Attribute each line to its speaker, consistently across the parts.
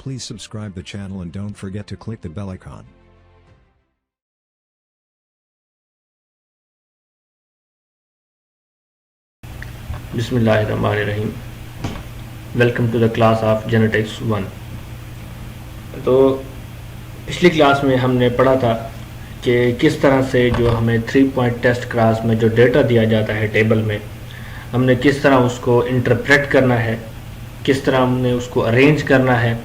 Speaker 1: Please subscribe the channel and don't forget to click the bell icon.
Speaker 2: बिस्मिल्लाहिर्रहमानिर्रहीम। Welcome to the class of genetics 1। तो पिछली class में हमने पढ़ा था कि किस तरह से जो हमें 3 पॉइंट टेस्ट क्लास में जो डेटा दिया जाता है टेबल में, हमने किस तरह उसको इंटरप्रेट करना है, किस तरह हमने उसको अरेंज करना है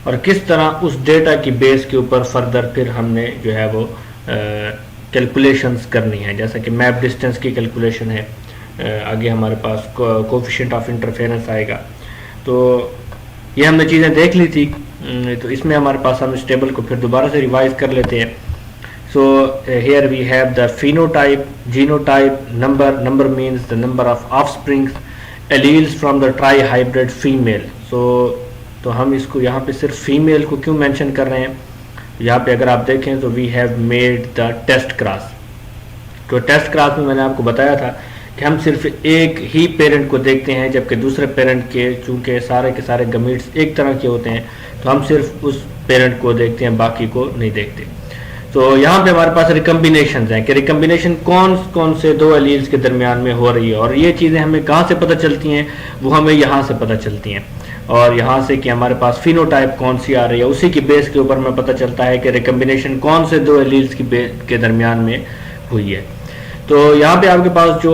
Speaker 2: और किस तरह उस डेटा की बेस के ऊपर फर्दर फिर हमने जो है वो कैलकुलेशंस करनी है। जैसा कि मैप डिस्टेंस की कैलकुलेशन है, आगे हमारे पास कोफिशिएंट ऑफ इंटरफेरेंस आएगा। तो ये हमने चीज़ें देख ली थी। तो इसमें हमारे पास हम इस टेबल को फिर दोबारा से रिवाइज कर लेते हैं। So here we have the phenotype, genotype, number means the number of offsprings, alleles from the trihybrid female. तो हम इसको यहाँ पे सिर्फ फीमेल को क्यों मेंशन कर रहे हैं? यहाँ पे अगर आप देखें तो we have made the test class. तो टेस्ट क्लास में मैंने आपको बताया था कि हम सिर्फ एक ही पेरेंट को देखते हैं, जबकि दूसरे पेरेंट के चूंकि सारे के सारे गमीट्स एक तरह के होते हैं तो हम सिर्फ उस पेरेंट को देखते हैं, बाकी को नहीं देखते। तो यहाँ पे हमारे पास रिकम्बिनेशन हैं कि रिकम्बिनेशन कौन कौन से दो एलील्स के दरमियान में हो रही है, और ये चीज़ें हमें कहाँ से पता चलती हैं? वो हमें यहाँ से पता चलती हैं। और यहाँ से कि हमारे पास फिनोटाइप कौन सी आ रही है, उसी की बेस के ऊपर में पता चलता है कि रिकम्बिनेशन कौन से दो एलील्स के दरमियान में हुई है। तो यहाँ पे आपके पास जो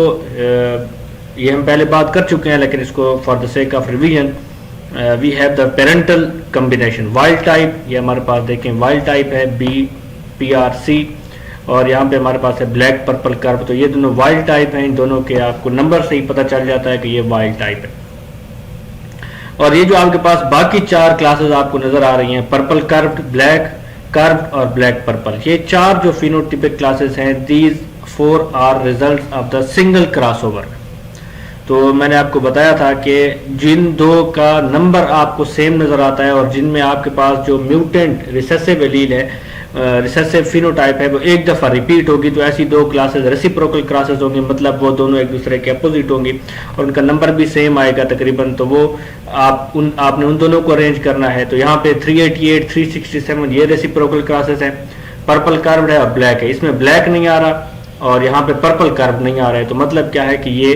Speaker 2: ये हम पहले बात कर चुके हैं, लेकिन इसको for the sake of revision we have the parental combination wild type. ये हमारे पास देखें वाइल्ड टाइप है BPRC, और यहाँ पे हमारे पास है ब्लैक पर्पल कर्व। तो ये दोनों वाइल्ड टाइप हैं। इन दोनों के आपको नंबर से ही पता चल जाता है कि ये वाइल्ड टाइप है। और ये जो आपके पास बाकी 4 क्लासेस आपको नजर आ रही हैं, पर्पल कर्व्ड, ब्लैक कर्व्ड और ब्लैक पर्पल, ये 4 जो फिनोटिपिक क्लासेस हैं, these 4 are result of the single crossover. तो मैंने आपको बताया था कि जिन दो का नंबर आपको सेम नजर आता है और जिनमें आपके पास जो म्यूटेंट रिसेसिव एलील है, रिसेसिव फिनोटाइप है, वो एक दफ़ा रिपीट होगी, तो ऐसी दो क्लासेस रेसिप्रोकल क्लासेस होंगी, मतलब वो दोनों एक दूसरे के अपोजिट होंगी और उनका नंबर भी सेम आएगा तकरीबन। तो वो आपने उन दोनों को अरेंज करना है। तो यहाँ पे 388, 367 ये रेसिप्रोकल क्लासेस हैं, पर्पल कर्व्ड है और ब्लैक है। इसमें ब्लैक नहीं आ रहा और यहाँ पे पर्पल कर्व नहीं आ रहा है, तो मतलब क्या है कि ये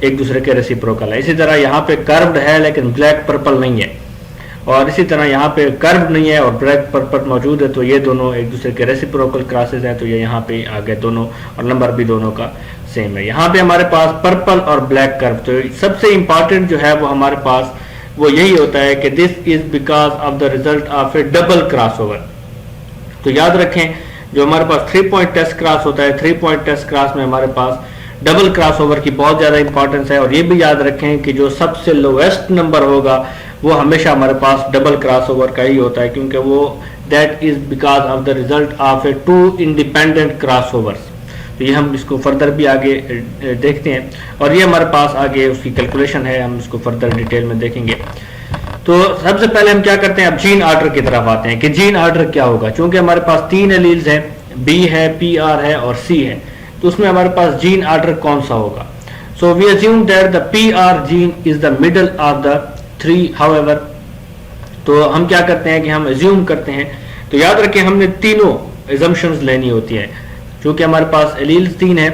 Speaker 2: एक दूसरे के रेसिप्रोकल है। इसी तरह यहाँ पे कर्व्ड है लेकिन ब्लैक पर्पल नहीं है, और इसी तरह यहाँ पे कर्व नहीं है और ब्लैक पर्पल मौजूद है, तो ये दोनों एक दूसरे के रेसिप्रोकल क्लासेस हैं। तो ये यहाँ पे आ गए दोनों, और नंबर भी दोनों का सेम है। यहाँ पे हमारे पास पर्पल और ब्लैक कर्व, तो सबसे इंपॉर्टेंट जो है वो हमारे पास वो यही होता है कि this is because of the result of A double crossover. तो याद रखें, जो हमारे पास 3 पॉइंट टेस्ट क्लास होता है, 3 पॉइंट टेस्ट क्लास में हमारे पास डबल क्रॉसओवर की बहुत ज्यादा इंपॉर्टेंस है। और ये भी याद रखें कि जो सबसे लोएस्ट नंबर होगा वो हमेशा हमारे पास डबल क्रॉसओवर का ही होता है, क्योंकि वो that is because of the result of A 2 independent crossovers. तो ये हम इसको फर्दर भी आगे देखते हैं, और ये हमारे पास आगे उसकी कैलकुलेशन है, हम इसको फर्दर डिटेल में देखेंगे। तो सबसे पहले हम क्या करते हैं, अब जीन ऑर्डर की तरफ आते हैं कि जीन ऑर्डर क्या होगा। चूंकि हमारे पास 3 एलील्स हैं, B है, PR है और C है, तो उसमें हमारे पास जीन ऑर्डर कौन सा होगा? So we assume that the PR gene is the middle of the 3 however. तो हम क्या करते हैं कि हम अज्यूम करते हैं, तो याद रखें हमने तीनों अजम्पशंस लेनी होती है। क्योंकि हमारे पास एलील्स 3 है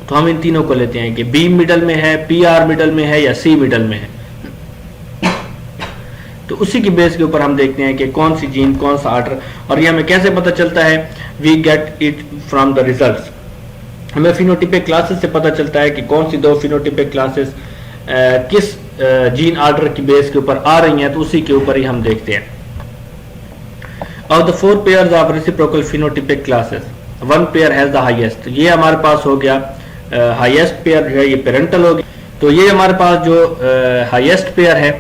Speaker 2: तो हम इन तीनों को लेते हैं कि B मिडल में है, PR मिडल में है या C मिडल में है। तो उसी की बेस के ऊपर हम देखते हैं कि कौन सी जीन कौन सा ऑर्डर, और ये हमें कैसे पता चलता है? We get it from the results. हमें फिनोटिपिक क्लासेस से पता चलता है कि कौन सी दो फिनोटिपिक क्लासेस किस जीन ऑर्डर की बेस के ऊपर आ रही हैं, तो उसी के ऊपर ही हम देखते हैं। Of the 4 pairs of reciprocal phenotypic classes, 1 pair has the highest. ये हमारे पास हो गया हाईएस्ट पेयर जो है ये पेरेंटल हो गया। तो ये हमारे पास जो हाईएस्ट पेयर है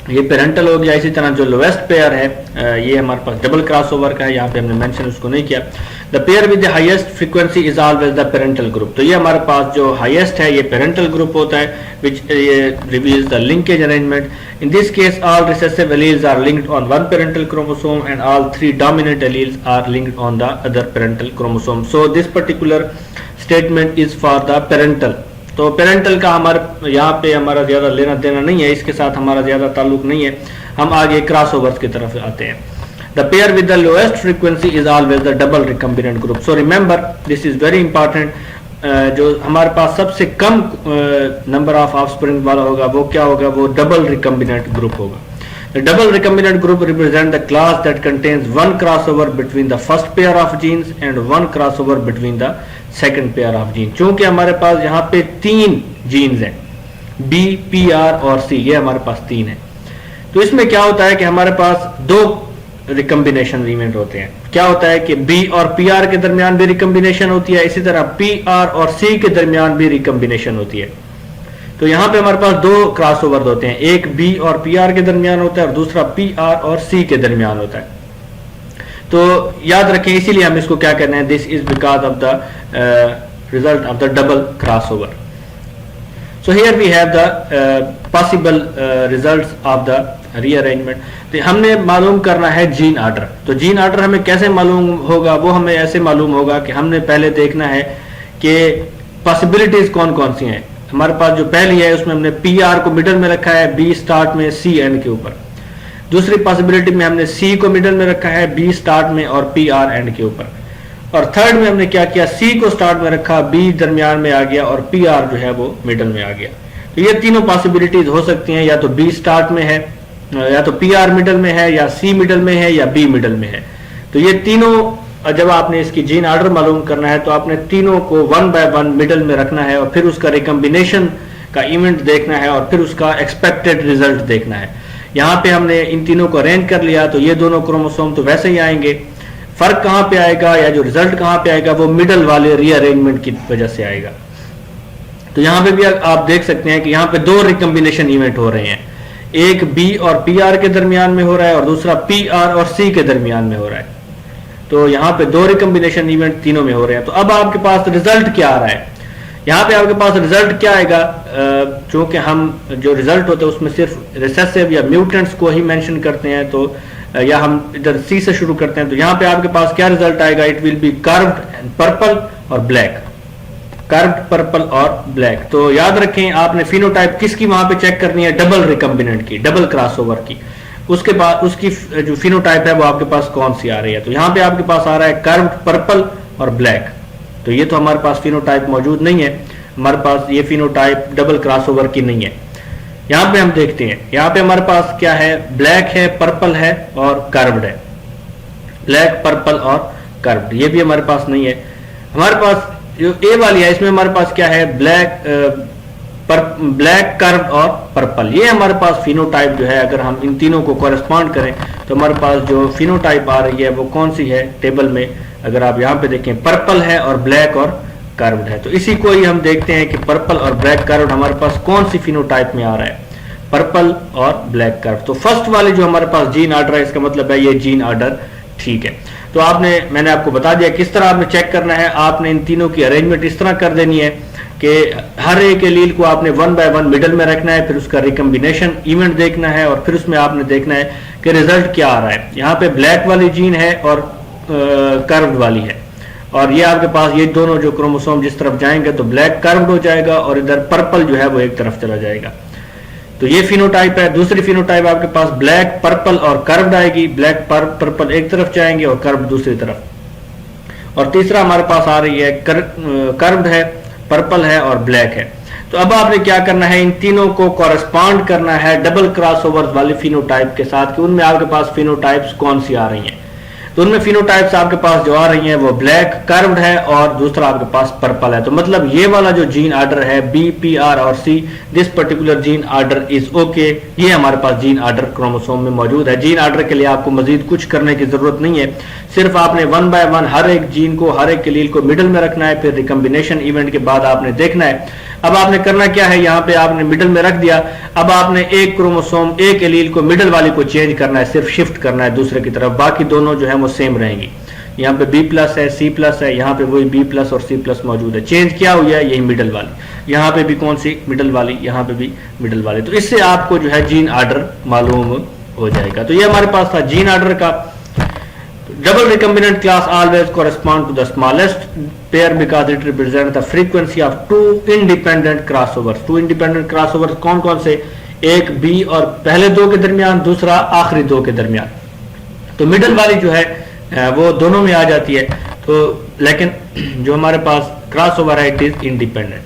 Speaker 2: ये पेरेंटल हो गया। इसी तरह जो लोएस्ट पेयर है ये हमारे पास डबल क्रॉसओवर का है, यहाँ पे हमने मेंशन उसको नहीं किया। The pair with the highest frequency is always the parental group. तो ये हमारे पास जो हाईएस्ट है ये पेरेंटल ग्रुप होता है, which reveals the linkage arrangement. In this case all recessive alleles are linked on 1 parental chromosome and all 3 dominant alleles are linked on the other parental chromosome. So this particular statement is for the parental. तो parental का हमारे यहाँ पे हमारा ज्यादा लेना देना नहीं है, इसके साथ हमारा ज्यादा ताल्लुक नहीं है। हम आगे क्रॉसओवर्स की तरफ आते हैं। The pair with the lowest frequency is always the double recombinant group. So remember, this is very important. जो हमारे पास सबसे कम नंबर ऑफ ऑफस्प्रिंग वाला होगा वो क्या होगा, वो डबल रिकम्बिनेंट ग्रुप होगा। The double recombinant group represent the class that contains one crossover between the first pair of genes and one crossover between the second pair of genes. चूंकि हमारे पास यहाँ पे 3 जीन्स हैं, B, PR और C, ये हमारे पास 3 है। तो इसमें क्या होता है कि हमारे पास 2 रिकम्बिनेशन इवेंट होते हैं। क्या होता है कि B और PR के दरमियान भी रिकम्बिनेशन होती है, इसी तरह PR और C के दरमियान भी रिकम्बिनेशन होती है। तो यहाँ पे हमारे पास 2 क्रॉसओवर होते हैं, एक B और PR के दरमियान होता है और दूसरा PR और C के दरमियान होता है। तो याद रखें, इसीलिए हम इसको क्या कहते हैं, this is because of the result of the double crossover. So here we have the possible results of the rearrangement. तो हमने मालूम करना है जीन ऑर्डर। तो जीन ऑर्डर हमें कैसे मालूम होगा, वो हमें ऐसे मालूम होगा कि हमने पहले देखना है कि पॉसिबिलिटीज कौन कौन सी हैं। हमारे पास जो पहली है उसमें हमने PR को मिडल में रखा है, B स्टार्ट में, C एंड के ऊपर। दूसरी पॉसिबिलिटी में हमने C को मिडल में रखा है, B स्टार्ट में और PR एंड के ऊपर। और थर्ड में हमने क्या किया, C को स्टार्ट में रखा, B दरमियान में आ गया और PR जो है वो मिडल में आ गया। तो ये तीनों पॉसिबिलिटीज हो सकती हैं, या तो B स्टार्ट में है, या तो PR मिडल में है, या C मिडल में है, या B मिडल में है। तो ये तीनों, जब आपने इसकी जीन ऑर्डर मालूम करना है तो आपने तीनों को 1 बाय 1 मिडल में रखना है और फिर उसका रिकम्बिनेशन का इवेंट देखना है और फिर उसका एक्सपेक्टेड रिजल्ट देखना है। यहाँ पे हमने इन तीनों को अरेंज कर लिया तो ये दोनों क्रोमोसोम तो वैसे ही आएंगे। फर्क कहाँ पे आएगा या जो रिजल्ट कहाँ पे आएगा, वो मिडल वाले रीअरेंजमेंट की वजह से आएगा। तो यहाँ पे भी आप देख सकते हैं कि यहाँ पे 2 रिकम्बिनेशन इवेंट हो रहे हैं, एक B और PR के दरमियान में हो रहा है और दूसरा PR और C के दरमियान में हो रहा है। तो यहाँ पे 2 रिकम्बिनेशन इवेंट तीनों में हो रहे हैं। तो अब आपके पास रिजल्ट क्या आ रहा है, यहाँ पे आपके पास रिजल्ट क्या आएगा, चूंकि हम जो रिजल्ट होता है उसमें सिर्फ रिसेसिव या म्यूटेंट्स को ही मेंशन करते हैं, तो या हम इधर C से शुरू करते हैं। तो यहाँ पे आपके पास क्या रिजल्ट आएगा, it will be curved purple और ब्लैक, कर्व्ड पर्पल और ब्लैक। तो याद रखें, आपने फिनोटाइप किसकी वहां पे चेक करनी है, डबल रिकम्बिनेंट की, डबल क्रॉसओवर की। उसके बाद उसकी जो फिनोटाइप है वो आपके पास कौन सी आ रही है। तो यहाँ पे आपके पास आ रहा है कर्व्ड पर्पल और ब्लैक। तो ये तो हमारे पास फिनोटाइप मौजूद नहीं है, हमारे पास ये फिनोटाइप डबल क्रॉसओवर की नहीं है। यहाँ पे हम देखते हैं, यहाँ पे हमारे पास क्या है, ब्लैक है, पर्पल है और कर्व्ड है, ब्लैक पर्पल और कर्व्ड। ये भी हमारे पास नहीं है। हमारे पास जो ए वाली है इसमें हमारे पास क्या है, ब्लैक कर्व्ड और पर्पल। ये हमारे पास फिनोटाइप जो है, अगर हम इन तीनों को कॉरेस्पॉन्ड करें तो हमारे पास जो फिनोटाइप आ रही है वो कौन सी है टेबल में, अगर आप यहाँ पे देखें पर्पल है और ब्लैक और कर्व्ड है। तो इसी को ही हम देखते हैं कि पर्पल और ब्लैक कर्व्ड हमारे पास कौन सी फिनोटाइप में आ रहा है, पर्पल और ब्लैक कर्व। तो फर्स्ट वाले जो हमारे पास जीन ऑर्डर है, इसका मतलब है ये जीन ऑर्डर ठीक है। तो मैंने आपको बता दिया किस तरह आपने चेक करना है। आपने इन तीनों की अरेंजमेंट इस तरह कर देनी है कि हर एक एलील को आपने 1 बाय 1 मिडल में रखना है, फिर उसका रिकम्बिनेशन इवेंट देखना है और फिर उसमें आपने देखना है कि रिजल्ट क्या आ रहा है। यहाँ पे ब्लैक वाली जीन है और कर्व्ड वाली है, और ये आपके पास ये दोनों जो क्रोमोसोम जिस तरफ जाएंगे तो ब्लैक कर्व्ड हो जाएगा और इधर पर्पल जो है वो एक तरफ चला जाएगा। तो ये फिनोटाइप है। दूसरी फिनोटाइप आपके पास ब्लैक पर्पल और कर्व्ड आएगी, ब्लैक पर्पल एक तरफ जाएंगे और कर्व्ड दूसरी तरफ। और तीसरा हमारे पास आ रही है कर्व्ड है, पर्पल है और ब्लैक है। तो अब आपने क्या करना है, इन तीनों को कॉरेस्पॉन्ड करना है डबल क्रॉसओवर वाले फिनोटाइप के साथ कि उनमें आपके पास फिनोटाइप्स कौन सी आ रही हैं। तो उनमें फिनोटाइप्स आपके पास जो आ रही हैं वो ब्लैक कर्व्ड है और दूसरा आपके पास पर्पल है। तो मतलब ये वाला जो जीन ऑर्डर है B, PR और C, this particular gene order is okay. ये हमारे पास जीन ऑर्डर क्रोमोसोम में मौजूद है। जीन ऑर्डर के लिए आपको मजीद कुछ करने की जरूरत नहीं है, सिर्फ आपने 1 बाय 1 हर एक जीन को, हर एक एलील को मिडल में रखना है, फिर रिकम्बिनेशन इवेंट के बाद आपने देखना है। अब आपने करना क्या है, यहाँ पे आपने मिडल में रख दिया। अब आपने एक क्रोमोसोम, एक एलील को, मिडल वाली को चेंज करना है, सिर्फ शिफ्ट करना है दूसरे की तरफ, बाकी दोनों जो है वो सेम रहेंगी। यहाँ पे B+ है, C+ है, यहाँ पे वही B+ और C+ मौजूद है। चेंज क्या हुआ है, यही मिडल वाली, यहाँ पे भी कौन सी मिडल वाली, यहाँ पे भी मिडल वाली। तो इससे आपको जो है जीन ऑर्डर मालूम हो जाएगा। तो ये हमारे पास था जीन ऑर्डर का। Double recombinant class always correspond to the smallest pair because it represents the frequency of 2 independent crossovers. 2 independent crossovers कौन कौन से, एक बी और पहले दो के दरमियान, दूसरा आखिरी दो के दरमियान। तो मिडल वाली जो है वो दोनों में आ जाती है। तो लेकिन जो हमारे पास क्रॉस ओवर है इट इज इंडिपेंडेंट।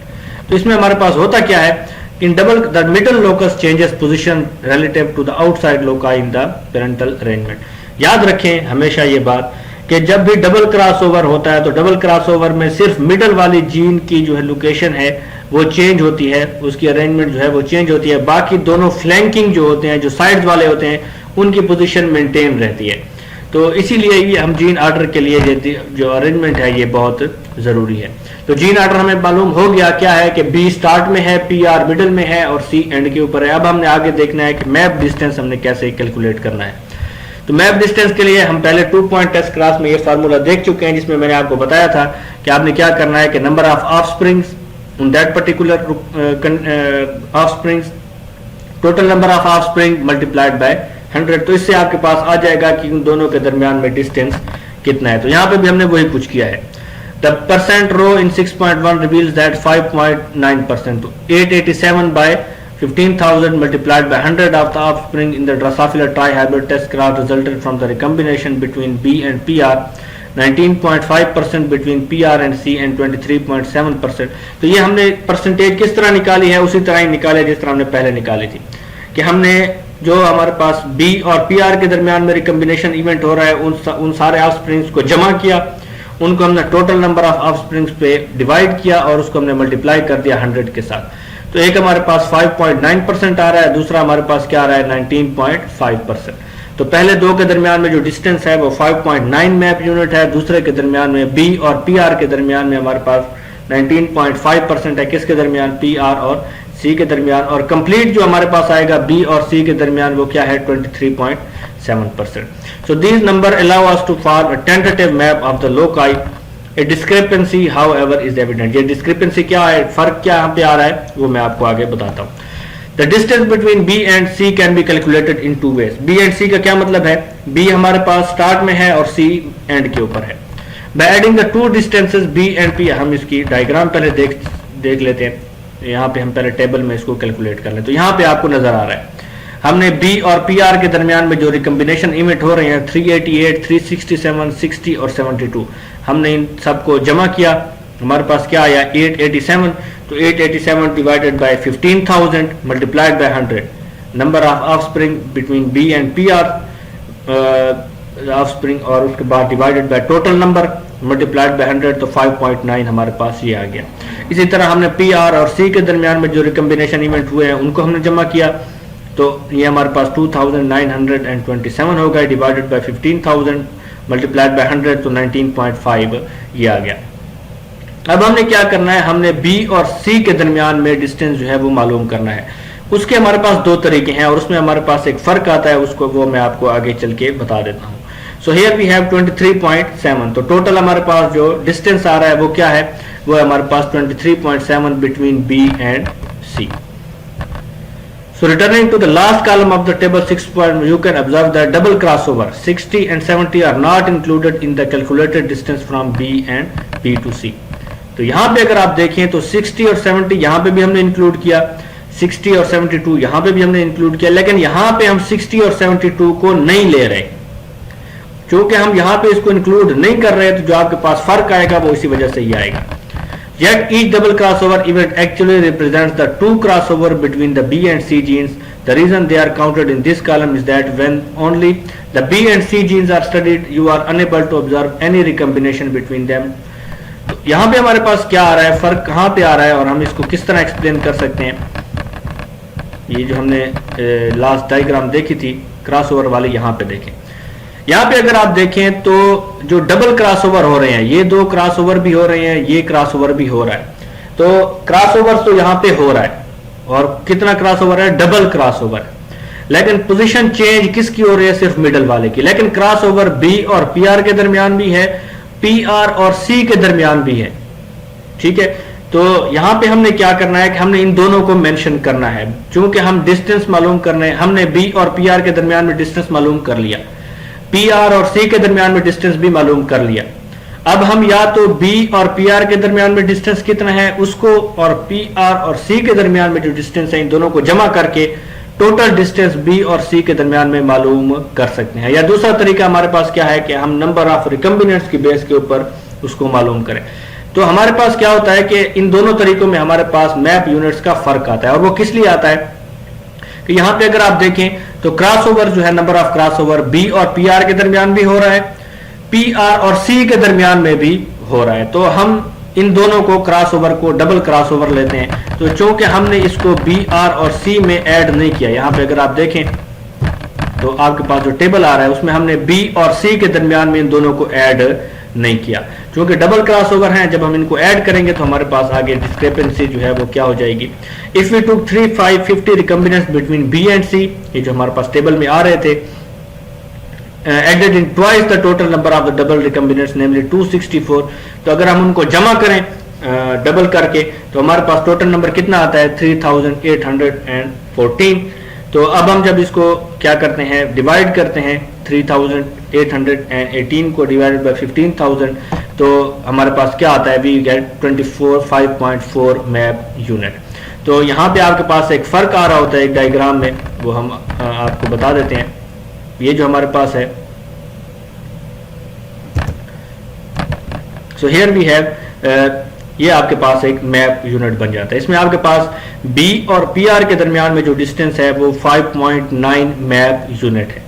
Speaker 2: तो इसमें हमारे पास होता क्या है, in double the middle locus changes position relative to the outside loci in the parental arrangement. याद रखें हमेशा ये बात कि जब भी डबल क्रॉस ओवर होता है तो डबल क्रॉस ओवर में सिर्फ मिडल वाली जीन की जो है लोकेशन है वो चेंज होती है, उसकी अरेंजमेंट जो है वो चेंज होती है। बाकी दोनों फ्लैंकिंग जो होते हैं, जो साइड्स वाले होते हैं, उनकी पोजीशन मेंटेन रहती है। तो इसीलिए ये हम जीन ऑर्डर के लिए जो अरेंजमेंट है ये बहुत जरूरी है। तो जीन ऑर्डर हमें मालूम हो गया क्या है कि बी स्टार्ट में है, पी आर मिडल में है और सी एंड के ऊपर है। अब हमने आगे देखना है कि मैप डिस्टेंस हमने कैसे कैलकुलेट करना है। तो मैप डिस्टेंस के लिए हम पहले 2 पॉइंट टेस्ट क्लास में ये फार्मूला देख चुके हैं, जिसमें मैंने आपको बताया था कि आपने क्या करना है कि number of offsprings in that particular offsprings, total number of offspring multiplied by 100। तो इससे आपके पास आ जाएगा कि उन दोनों के दरमियान में डिस्टेंस कितना है। तो यहाँ पे भी हमने वही कुछ किया है। The percent row in 6.1 reveals that 5.9%। तो 887 by 15,000 multiplied by 100 of the offspring in the Drosophila trihybrid test class resulted from the recombination between B and PR, 19.5% between PR and C and 23.7%। तो ये हमने percentage किस तरह निकाली है, उसी तरह ही निकाले जिस तरह हमने पहले निकाली थी, कि हमने जो हमारे पास B और PR के दरमियान में रिकम्बिनेशन इवेंट हो रहा है उन सारे ऑफस्प्रिंग्स को जमा किया, उनको हमने टोटल नंबर ऑफ ऑफस्प्रिंग्स पे डिवाइड किया और उसको हमने मल्टीप्लाई कर दिया 100 के साथ। तो एक हमारे पास 5.9% आ रहा है, दूसरा हमारे पास क्या आ रहा है 19.5%। तो पहले दो के दरमियान में जो डिस्टेंस है वो 5.9 मैप यूनिट है, दूसरे के दरमियान में बी और पीआर के दरमियान में हमारे पास 19.5% है। किसके दरमियान, पीआर और सी के दरमियान। और कंप्लीट जो हमारे पास आएगा बी और सी के दरमियान वो क्या है 23.7%। So these number allow us to form a tentative map of the loci. A discrepancy however is evident। ये discrepancy क्या है, फर्क क्या यहाँ पे आ रहा है वो मैं आपको आगे बताता हूँ। The distance between B and C can be calculated in two ways। B and C का क्या मतलब है, B हमारे पास स्टार्ट में है और C एंड के ऊपर है। By adding the two distances B and P, हम इसकी डायग्राम पहले देख लेते हैं। यहाँ पे हम पहले टेबल में इसको कैलकुलेट कर लें। तो यहाँ पे आपको नजर आ रहा है हमने B और PR के दरमियान में जो रिकम्बिनेशन इवेंट हो रहे हैं 388, 367, 60 और 72, हमने इन सबको जमा किया, हमारे पास क्या आया 887। तो 887 divided by 15,000 multiplied by 100, number of offspring between B and PR offspring, और उसके बाद divided by total number multiplied by 100, तो 5.9 हमारे पास ये आ गया। इसी तरह हमने PR और C के दरमियान में जो रिकम्बिनेशन इवेंट हुए हैं उनको हमने जमा किया, तो ये हमारे पास 2927 हो गए, डिवाइडेड बाय 15,000 मल्टीप्लाइड बाय 100, तो 19.5 ये आ गया। अब हमने क्या करना है, हमने B और C के दरमियान में डिस्टेंस जो है वो मालूम करना है। उसके हमारे पास दो तरीके हैं और उसमें हमारे पास एक फर्क आता है, उसको वो मैं आपको आगे चल के बता देता हूँ। So here we have 23.7। तो टोटल हमारे पास जो डिस्टेंस आ रहा है वो क्या है, वो हमारे पास 23.7 between B and C। So returning to the last column of the table 6 point, you can observe that double crossover 60 and 70 are not included in the calculated distance from B and B to C। तो यहाँ पे अगर आप देखें तो 60 और 70 यहाँ पे भी हमने इंक्लूड किया, 60 और 72 यहाँ पे भी हमने इंक्लूड किया, लेकिन यहाँ पे हम 60 और 72 को नहीं ले रहे। क्योंकि हम यहाँ पे इसको इंक्लूड नहीं कर रहे, तो जो आपके पास फर्क आएगा वो इसी वजह से ही आएगा। Yet each double crossover event actually represents the two crossover between the B and C genes. The reason they are counted in this column is that when only the B and C genes are studied, you are unable to observe any recombination between them। तो यहाँ पे हमारे पास क्या आ रहा है, फर्क कहाँ पे आ रहा है और हम इसको किस तरह एक्सप्लेन कर सकते हैं। ये जो हमने लास्ट डायग्राम देखी थी क्रॉसओवर वाली, यहाँ पे देखें। यहाँ पे अगर आप देखें तो जो डबल क्रॉसओवर हो रहे हैं, ये दो क्रॉसओवर भी हो रहे हैं, ये क्रॉसओवर भी हो रहा है। तो क्रॉसओवर तो यहाँ पे हो रहा है, और कितना क्रॉसओवर है, डबल क्रॉसओवर। लेकिन पोजीशन चेंज किसकी हो रही है, सिर्फ मिडल वाले की। लेकिन क्रॉसओवर बी और पीआर के दरमियान भी है, पीआर और सी के दरमियान भी है। ठीक है, तो यहाँ पे हमने क्या करना है कि हमने इन दोनों को मेंशन करना है। चूंकि हम डिस्टेंस मालूम करने, हमने बी और पीआर के दरमियान में डिस्टेंस मालूम कर लिया, पीआर और सी के दरमियान में डिस्टेंस भी मालूम कर लिया। अब हम या तो बी और पीआर के दरमियान में डिस्टेंस कितना है उसको, और पीआर और सी के दरमियान में जो डिस्टेंस है इन दोनों को जमा करके टोटल डिस्टेंस बी और सी के दरमियान में मालूम कर सकते हैं। या दूसरा तरीका हमारे पास क्या है कि हम नंबर ऑफ रिकम्बिनेंट्स की बेस के ऊपर उसको मालूम करें। तो हमारे पास क्या होता है कि इन दोनों तरीकों में हमारे पास मैप यूनिट्स का फर्क आता है, और वो किस लिए आता है कि यहां पे अगर आप देखें तो क्रॉसओवर जो है, नंबर ऑफ क्रॉसओवर बी और पी आर के दरमियान भी हो रहा है, पी आर और सी के दरमियान में भी हो रहा है। तो हम इन दोनों को क्रॉसओवर को डबल क्रॉसओवर लेते हैं। तो चूंकि हमने इसको बी आर और सी में ऐड नहीं किया, यहां पे अगर आप देखें तो आपके पास जो टेबल आ रहा है उसमें हमने बी और सी के दरमियान में इन दोनों को ऐड नहीं किया। क्योंकि डबल क्रॉसओवर हैं, जब हम इनको ऐड करेंगे तो हमारे पास आगे डिस्क्रिपेंसी जो है वो क्या हो जाएगी। If we took 3550 recombinants between B and C, ये जो हमारे पास टेबल में आ रहे थे, added in twice the total number of the double recombinants namely 264, तो अगर हम उनको जमा करें डबल करके तो हमारे पास टोटल नंबर कितना आता है 3814। तो अब हम जब इसको क्या करते हैं, डिवाइड करते हैं 3818 को डिवाइडेड बाय 15000, तो हमारे पास क्या आता है, वी गेट 5.4 मैप यूनिट। तो यहाँ पे आपके पास एक फर्क आ रहा होता है एक डायग्राम में, वो हम आपको बता देते हैं। ये जो हमारे पास है, सो हियर वी हैव, ये आपके पास एक मैप यूनिट बन जाता है। इसमें आपके पास बी और पी आर के दरमियान में जो डिस्टेंस है वो 5.9 मैप यूनिट है।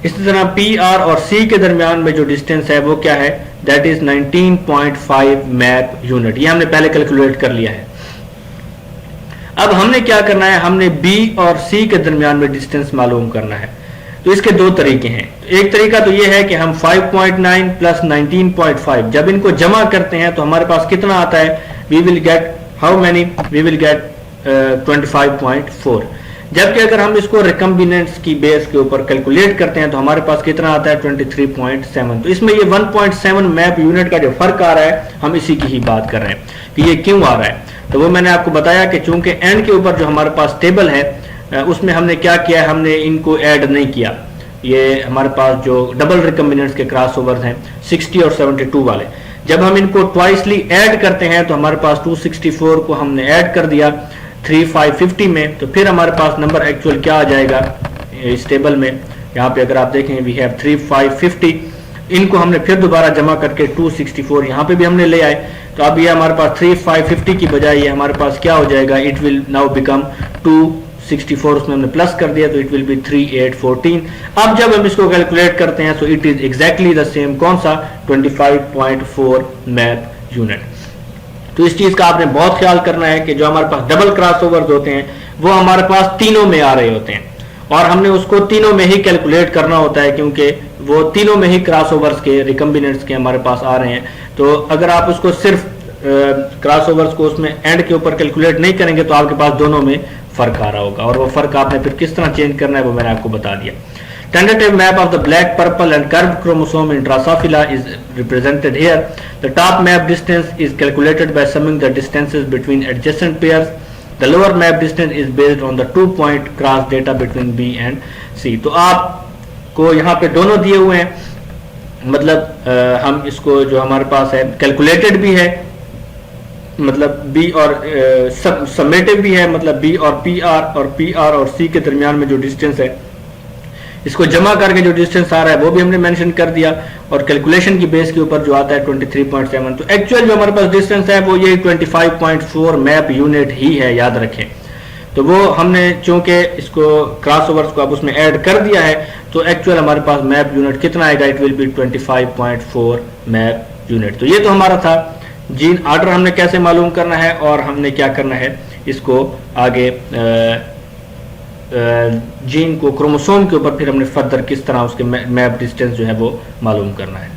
Speaker 2: इसी तरह पी आर और सी के दरमियान में जो डिस्टेंस है वो क्या है, दैट इज 19.5 मैप यूनिट। ये हमने पहले कैलकुलेट कर लिया है। अब हमने क्या करना है, हमने बी और सी के दरमियान में डिस्टेंस मालूम करना है। तो इसके दो तरीके हैं। एक तरीका तो ये है कि हम 5.9 प्लस 19.5 जब इनको जमा करते हैं तो हमारे पास कितना आता है, we will get how many, we will get 25.4। जबकि अगर हम इसको रिकम्बिनेंट्स की बेस के ऊपर कैलकुलेट करते हैं तो हमारे पास कितना आता है 23.7। तो इसमें ये 1.7 मैप यूनिट का जो फर्क आ रहा है, हम इसी की ही बात कर रहे हैं कि ये क्यों आ रहा है। तो वो मैंने आपको बताया कि चूंकि एंड के ऊपर जो हमारे पास टेबल है उसमें हमने क्या किया, हमने इनको ऐड नहीं किया। ये हमारे पास जो डबल रिकम्बिनेंट्स के क्रॉसओवर्स हैं 60 और 72 वाले, जब हम इनको ट्वाइसली ऐड करते हैं तो हमारे पास 264 को हमने ऐड कर दिया 3550 में, तो फिर हमारे पास नंबर एक्चुअल क्या आ जाएगा इस टेबल में। यहाँ पे अगर आप देखें वी हैव 3550, इनको हमने फिर दोबारा जमा करके 264 यहाँ पे भी हमने ले आए। तो अब ये हमारे पास 3550 की बजाय ये हमारे पास क्या हो जाएगा, इट विल नाउ बिकम 264, उसमें हमने प्लस कर दिया तो इट विल बी 3814। अब जब हम इसको कैलकुलेट करते हैं तो it is exactly the same, कौन सा 25.4 मैप यूनिट। तो इस चीज का आपने बहुत ख्याल करना है कि जो हमारे पास डबल क्रॉसओवर्स होते हैं वो हमारे पास तीनों में आ रहे होते हैं, और हमने उसको तीनों में ही कैलकुलेट करना होता है क्योंकि वो तीनों में ही क्रॉसओवर्स के रिकम्बिनेंट्स के हमारे पास आ रहे हैं। तो अगर आप उसको सिर्फ क्रॉसओवर्स को उसमें एंड के ऊपर कैलकुलेट नहीं करेंगे तो आपके पास दोनों में फर्क आ रहा होगा, और वो फर्क आपने फिर किस तरह चेंज करना है वो मैंने आपको बता दिया। Tentative map of the black, purple and curved chromosome in Drosophila is represented here. The top map distance is calculated by summing the distances between adjacent pairs. The lower map distance is based on the 2-point cross data between B and C. तो आपको यहाँ पे दोनों दिए हुए हैं, मतलब हम इसको जो हमारे पास है कैलकुलेटेड भी है, मतलब बी और समेटिव भी है, मतलब बी और पी आर और सी के दरमियान में जो डिस्टेंस है इसको जमा करके जो डिस्टेंस आ रहा है वो भी हमने मेंशन कर दिया, और कैलकुलेशन की बेस के ऊपर जो आता है 23.7। तो एक्चुअल जो हमारे पास डिस्टेंस है वो ये 25.4 मैप यूनिट ही है, याद रखें। तो वो हमने चूंकि इसको क्रॉसओवर्स को अब उसमें ऐड कर दिया है तो एक्चुअल हमारे पास मैप यूनिट कितना आएगा, it will be 25.4 map unit. तो ये तो हमारा था जीन ऑर्डर हमने कैसे मालूम करना है और हमने क्या करना है, इसको आगे जीन को क्रोमोसोम के ऊपर फिर हमने फर्दर किस तरह उसके मैप डिस्टेंस जो है वो मालूम करना है।